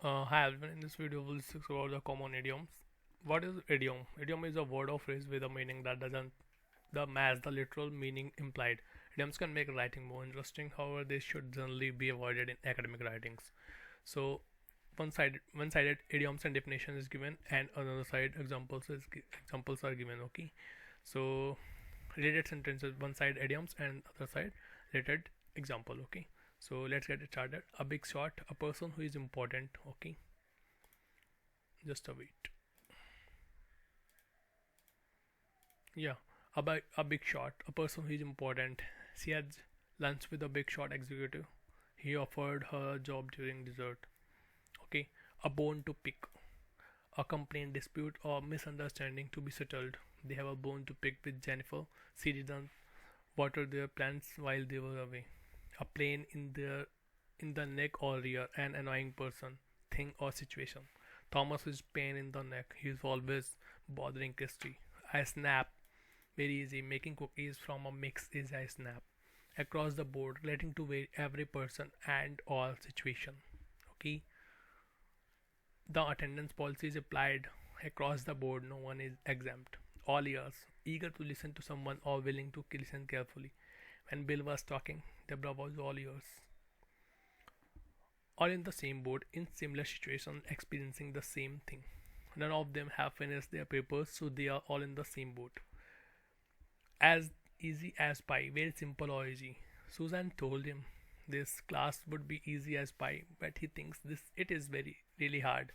Hi everyone, in this video we'll discuss about the common idioms. What is idiom? Idiom is a word or phrase with a meaning that doesn't match the literal meaning implied. Idioms can make writing more interesting, however they should generally be avoided in academic writings. So one sided idioms and definition is given, and another side examples are given. Okay, so related sentences, one side idioms and other side related example. Okay, so let's get it started. A big shot, a person who is important. Okay, just a wait. Yeah, a big shot, a person who is important. She had lunch with a big shot executive. He offered her a job during dessert. Okay, a bone to pick, a complaint, dispute, or misunderstanding to be settled. They have a bone to pick with Jennifer. She didn't water their plants while they were away. A pain in the neck or rear, an annoying person, thing, or situation. Thomas is pain in the neck. He is always bothering Christy. I snap. Very easy. Making cookies from a mix is I snap. Across the board, relating to every person and all situation. Okay. The attendance policy is applied across the board. No one is exempt. All ears. Eager to listen to someone or willing to listen carefully. When Bill was talking, Deborah was all ears. All in the same boat, in similar situations, experiencing the same thing. None of them have finished their papers, so they are all in the same boat. As easy as pie, very simple or easy. Susan told him this class would be easy as pie, but he thinks this it is very really hard.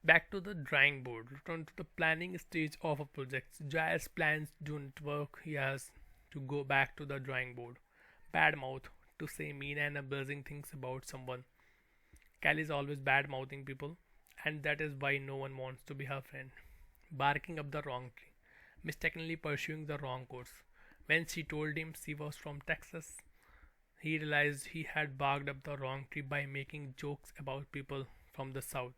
Back to the drawing board. Return to the planning stage of a project. Jair's plans don't work. He has to go back to the drawing board. Bad mouth, to say mean and embarrassing things about someone. Kelly is always bad mouthing people, and that is why no one wants to be her friend. Barking up the wrong tree, mistakenly pursuing the wrong course. When she told him she was from Texas, he realized he had barked up the wrong tree by making jokes about people from the south.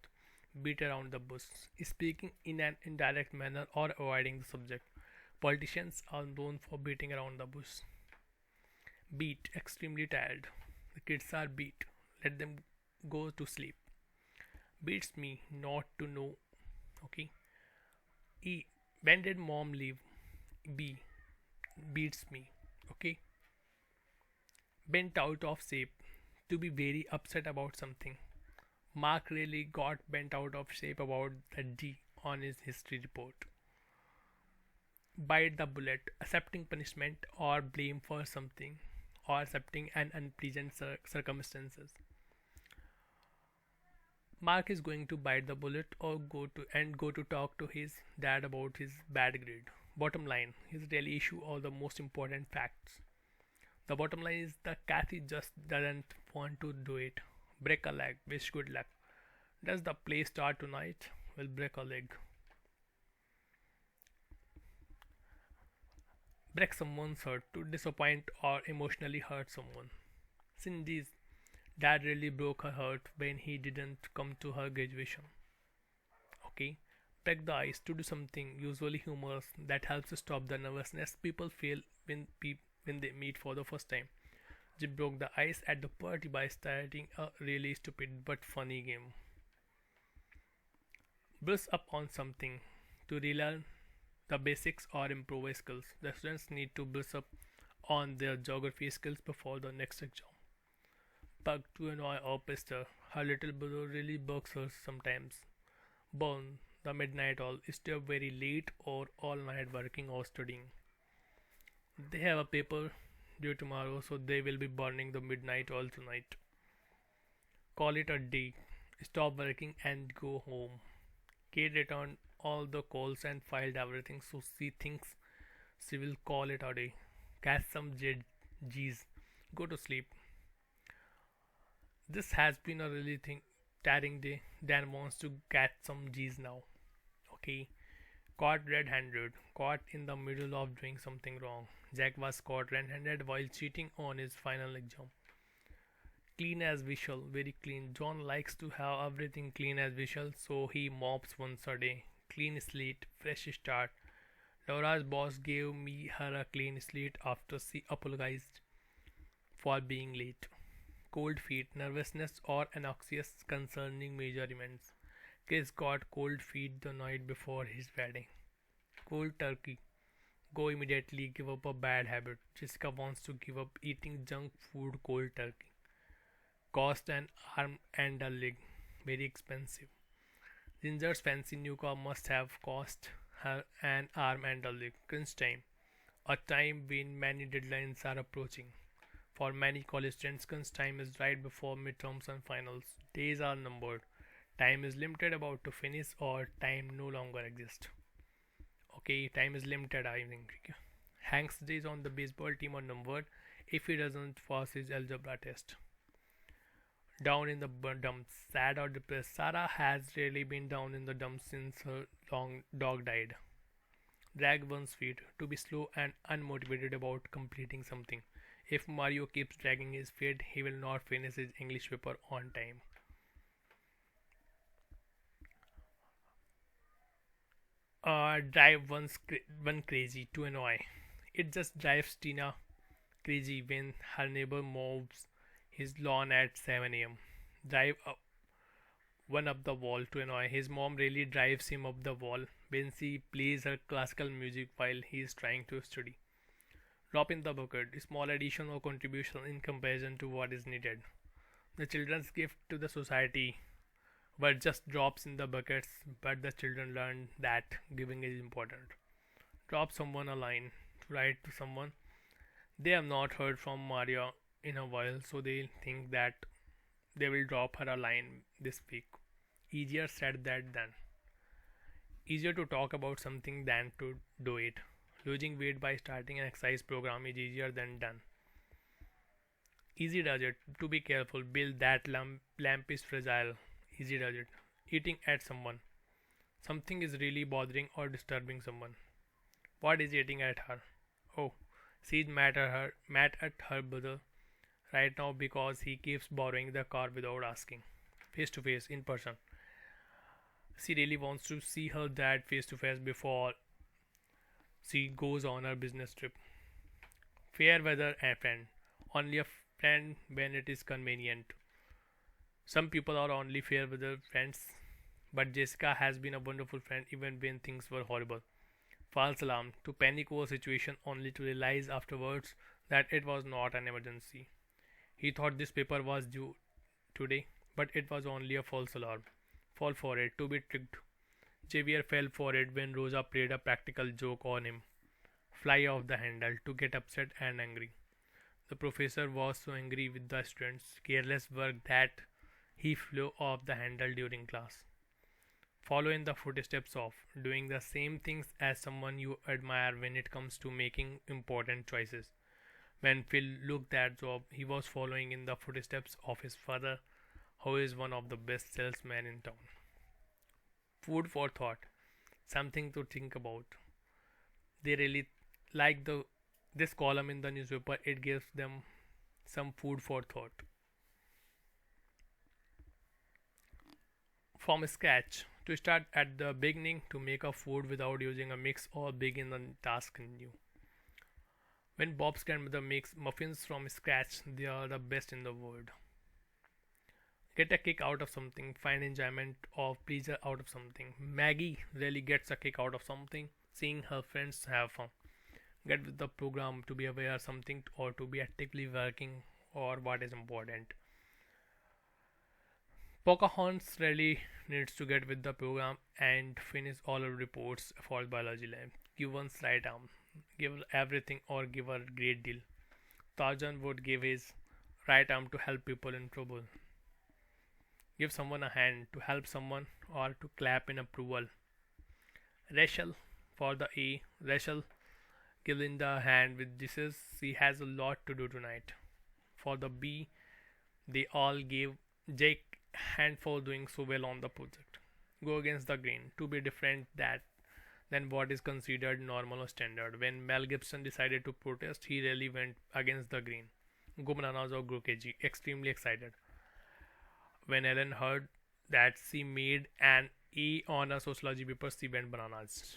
Beat around the bush, speaking in an indirect manner or avoiding the subject. Politicians are known for beating around the bush. Beat, extremely tired. The kids are beat. Let them go to sleep. Beats me not to know. Okay. E. When did mom leave? B. Beats me. Okay. Bent out of shape. To be very upset about something. Mark really got bent out of shape about the D on his history report. Bite the bullet, accepting punishment or blame for something, or accepting an unpleasant circumstances. Mark is going to bite the bullet or go to talk to his dad about his bad grade. Bottom line, his daily issue or the most important facts. The bottom line is the Kathy just doesn't want to do it. Break a leg, wish good luck. Does the play start tonight? Will break a leg. Break someone's heart, to disappoint or emotionally hurt someone. Cindy's dad really broke her heart when he didn't come to her graduation. Okay. Break the ice, to do something usually humorous that helps to stop the nervousness people feel when they meet for the first time. She broke the ice at the party by starting a really stupid but funny game. Brush up on something, to relearn the basics or improve skills. The students need to brush up on their geography skills before the next exam. Bug, to annoy or pester. Her little brother really bugs her sometimes. Burn, the midnight owl. Stay up very late or all night working or studying. They have a paper due tomorrow, so they will be burning the midnight oil tonight. Call it a day. Stop working and go home. Kate returned all the calls and filed everything, so she thinks she will call it a day. Catch some G's. Go to sleep. This has been a really tiring day. Dan wants to catch some G's now. Okay. Caught red-handed. Caught in the middle of doing something wrong. Jack was caught red-handed while cheating on his final exam. Clean as visual, very clean. John likes to have everything clean as visual, so he mops once a day. Clean slate, fresh start. Laura's boss gave me her a clean slate after she apologized for being late. Cold feet, nervousness or anxious concerning major events. Chris got cold feet the night before his wedding. Cold turkey. Go immediately, give up a bad habit. Jessica wants to give up eating junk food cold turkey. Cost an arm and a leg. Very expensive. Ginger's fancy new car must have cost her an arm and a leg. Crunch time. A time when many deadlines are approaching. For many college students, crunch time is right before midterms and finals. Days are numbered. Time is limited, about to finish, or time no longer exists. Okay, time is limited, I think. Hank's days on the baseball team are numbered if he doesn't pass his algebra test. Down in the dumps, sad or depressed. Sarah has really been down in the dumps since her long dog died. Drag one's feet, to be slow and unmotivated about completing something. If Mario keeps dragging his feet, he will not finish his English paper on time. Drive one crazy to annoy. It just drives Tina crazy when her neighbor mows his lawn at 7 a.m. Drive one up the wall to annoy. His mom really drives him up the wall when she plays her classical music while he is trying to study. Drop in the bucket, small addition or contribution in comparison to what is needed. The children's gift to the society were just drops in the buckets, but the children learned that giving is important. Drop someone a line to write to someone. They have not heard from Maria in a while, so they think that they will drop her a line this week. Easier said than done. Easier to talk about something than to do it. Losing weight by starting an exercise program is easier than done. Easy does it. To be careful. Build that lamp is fragile. Easy does it. Eating at someone. Something is really bothering or disturbing someone. What is eating at her? Oh, she's mad at her brother right now because he keeps borrowing the car without asking. Face to face, in person. She really wants to see her dad face to face before she goes on her business trip. Fair weather and friend. Only a friend when it is convenient. Some people are only fair weather friends, but Jessica has been a wonderful friend even when things were horrible. False alarm. To panic over a situation only to realize afterwards that it was not an emergency. He thought this paper was due today, but it was only a false alarm. Fall for it. To be tricked. Xavier fell for it when Rosa played a practical joke on him. Fly off the handle. To get upset and angry. The professor was so angry with the students' careless work that he flew off the handle during class. Follow in the footsteps of doing the same things as someone you admire when it comes to making important choices. When Phil looked that job, he was following in the footsteps of his father, who is one of the best salesmen in town. Food for thought. Something to think about. They really like this column in the newspaper. It gives them some food for thought. From scratch. To start at the beginning to make a food without using a mix or begin a task new. When Bob's grandmother makes muffins from scratch, they are the best in the world. Get a kick out of something, find enjoyment or pleasure out of something. Maggie really gets a kick out of something, seeing her friends have fun. Get with the program to be aware of something or to be actively working or what is important. Pocahontas really needs to get with the program and finish all her reports for biology lab. Give one right arm, give everything or give a great deal. Tarzan would give his right arm to help people in trouble. Give someone a hand to help someone or to clap in approval. Rachel for the A. Rachel give Linda a hand with dishes. She has a lot to do tonight. For the B, they all gave Jake hand for doing so well on the project. Go against the grain to be different than what is considered normal or standard. When Mel Gibson decided to protest, he really went against the grain. Go bananas or go kg. Extremely excited. When Ellen heard that she made an A on a sociology paper, she went bananas.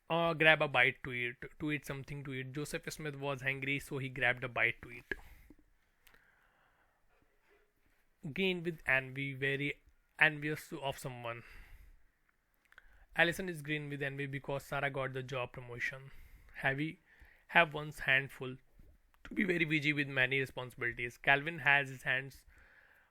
Grab a bite to eat something to eat. Joseph Smith was hungry, so he grabbed a bite to eat. Green with envy, very envious of someone. Allison is green with envy because Sarah got the job promotion. Heavy have one's hand full to be very busy with many responsibilities. Calvin has his hands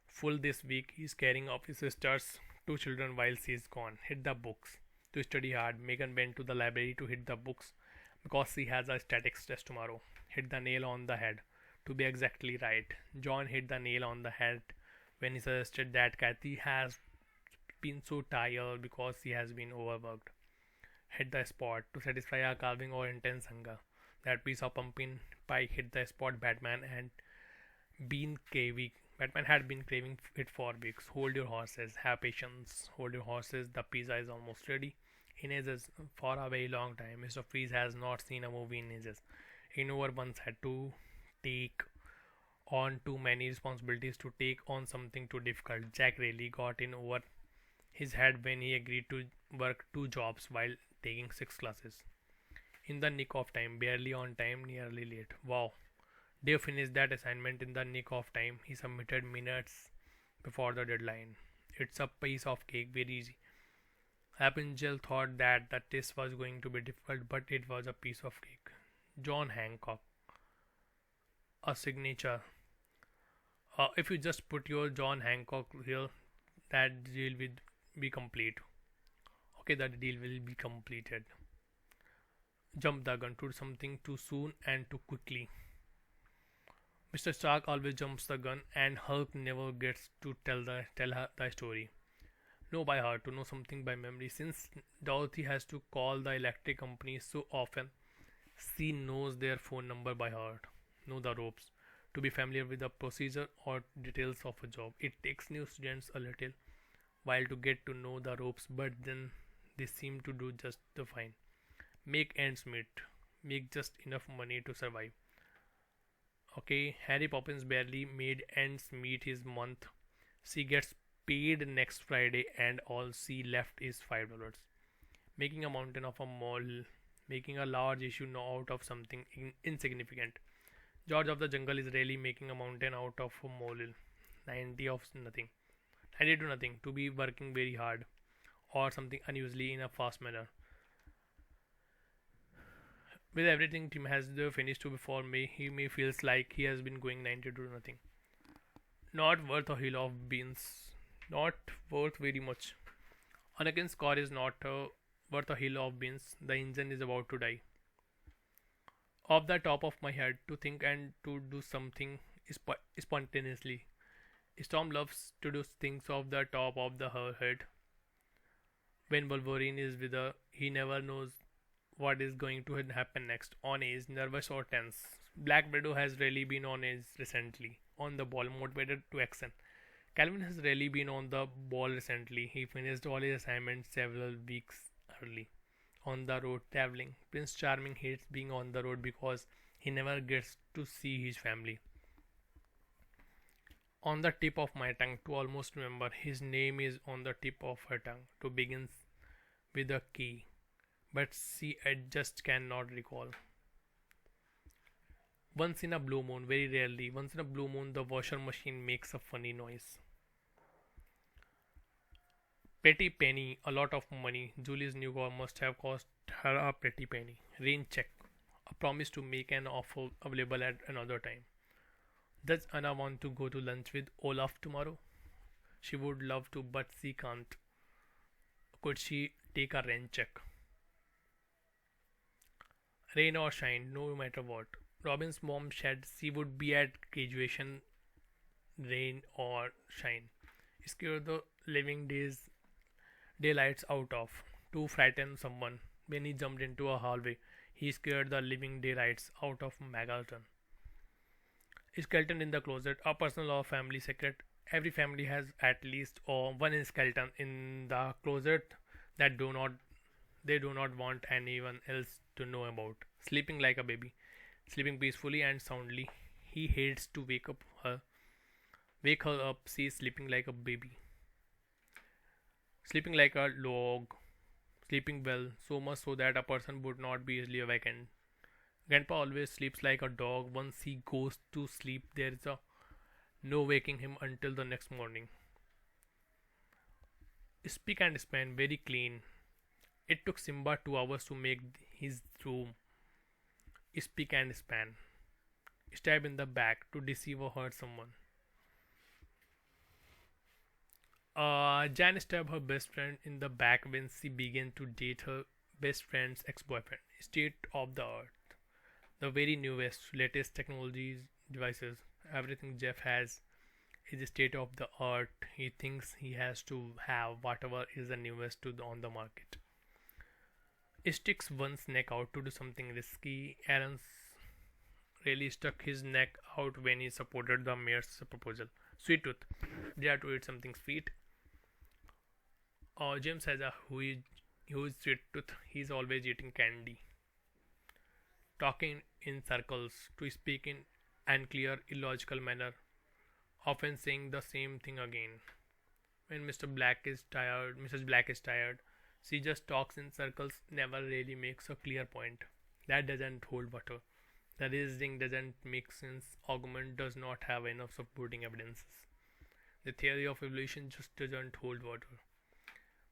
full this week. He's caring of his sister's two children while she's gone. Hit the books to study hard. Megan went to the library to hit the books because she has a statics test tomorrow. Hit the nail on the head. To be exactly right, John hit the nail on the head when he suggested that Kathy has been so tired because she has been overworked. Hit the spot to satisfy a carving or intense hunger. That piece of pumpkin pie hit the spot Batman had been craving it for weeks. Hold your horses, have patience. Hold your horses, the pizza is almost ready. In ages, for a very long time, Mr. Freeze has not seen a movie in ages. He never once had to take on too many responsibilities to take on something too difficult. Jack really got in over his head when he agreed to work two jobs while taking six classes. In the nick of time, barely on time, nearly late. Wow. Dave finished that assignment in the nick of time. He submitted minutes before the deadline. It's a piece of cake, very easy. Appengel thought that the test was going to be difficult, but it was a piece of cake. John Hancock, a signature. If you just put your John Hancock here, that deal will be complete. Okay, that deal will be completed. Jump the gun, to something too soon and too quickly. Mr. Stark always jumps the gun, and Hulk never gets to tell her the story. Know by heart, to know something by memory. Since Dorothy has to call the electric company so often, she knows their phone number by heart. Know the ropes. To be familiar with the procedure or details of a job. It takes new students a little while to get to know the ropes, but then they seem to do just fine. Make ends meet. Make just enough money to survive. Okay, Harry Poppins barely made ends meet his month. She gets paid next Friday, and all she left is $5. Making a mountain of a mole, making a large issue out of something insignificant. George of the Jungle is really making a mountain out of a molehill. 90 of nothing. 90 to nothing. To be working very hard or something unusually in a fast manner. With everything Tim has finished to before me, he may feels like he has been going 90 to nothing. Not worth a hill of beans. Not worth very much. Anakin's car is not worth a hill of beans. The engine is about to die. Off the top of my head, to think and to do something spontaneously. Storm loves to do things off the top of her head. When Wolverine is with her, he never knows what is going to happen next. On edge, nervous or tense. Black Widow has really been on edge recently. On the ball, motivated to action. Calvin has really been on the ball recently. He finished all his assignments several weeks early. On the road, traveling. Prince Charming hates being on the road because he never gets to see his family. On the tip of my tongue, to almost remember. His name is on the tip of her tongue. To begin with a key. But she just cannot recall. Once in a blue moon, very rarely, once in a blue moon, the washer machine makes a funny noise. Pretty penny, a lot of money. Julie's new car must have cost her a pretty penny. Rain check. A promise to make an offer available at another time. Does Anna want to go to lunch with Olaf tomorrow? She would love to, but she can't. Could she take a rain check? Rain or shine, no matter what. Robin's mom said she would be at graduation, rain or shine. Scare the living daylights out of. To frighten someone. When he jumped into a hallway, he scared the living daylights out of Megalton. Skeleton in the closet, a personal or family secret. Every family has at least one skeleton in the closet that they do not want anyone else to know about. Sleeping like a baby, sleeping peacefully and soundly. He hates to wake her up. She is sleeping like a baby, sleeping like a log, sleeping well, so much so that a person would not be easily awakened. Grandpa always sleeps like a dog. Once he goes to sleep, there is a no waking him until the next morning. Speak and span very clean. It took Simba 2 hours to make his room. Speak and span. Stab in the back to deceive or hurt someone. Jan stabbed her best friend in the back when she began to date her best friend's ex-boyfriend. State of the art. The very newest, latest technologies, devices, everything Jeff has is state of the art. He thinks he has to have whatever is the newest on the market. He sticks one's neck out to do something risky. Aaron's really stuck his neck out when he supported the mayor's proposal. Sweet tooth. They have to eat something sweet. James has a huge sweet tooth. He's always eating candy. Talking in circles, to speak in unclear, illogical manner, often saying the same thing again. When Mrs. Black is tired, she just talks in circles, never really makes a clear point. That doesn't hold water. The reasoning doesn't make sense. Argument does not have enough supporting evidences. The theory of evolution just doesn't hold water.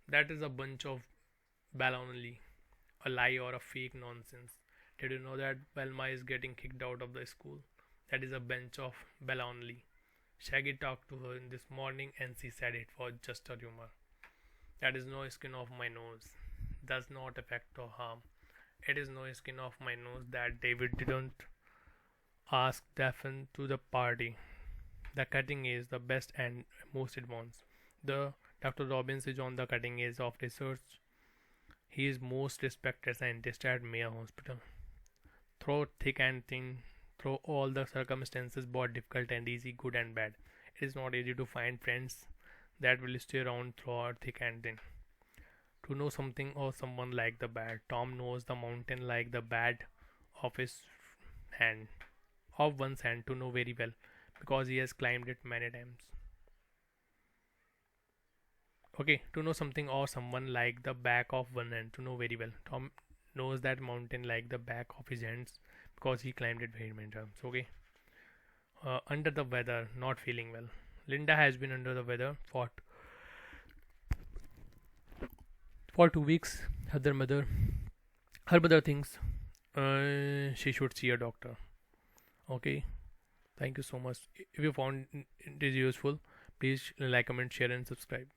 That is a bunch of baloney, a lie or a fake nonsense. Did you know that Velma is getting kicked out of the school? That is a bunch of baloney. Shaggy talked to her this morning and she said it was just a rumor. That is no skin off my nose. Does not affect or harm. It is no skin off my nose that David didn't ask Daphne to the party. The cutting is the best and most advanced. The Dr. Robbins is on the cutting edge of research. He is most respected scientist at Mayo Hospital. Through thick and thin, through all the circumstances, both difficult and easy, good and bad. It is not easy to find friends that will stay around throughout thick and thin. To know something or someone like the bad. Tom knows the mountain like the bad of his hand, of one's hand, to know very well, because he has climbed it many times. Okay, to know something or someone like the back of one hand, to know very well. Tom knows that mountain like the back of his hands because he climbed it very many times. Okay. Under the weather, not feeling well. Linda has been under the weather for 2 weeks. Her mother thinks she should see a doctor. Okay. Thank you so much. If you found it is useful, please like, comment, share, and subscribe.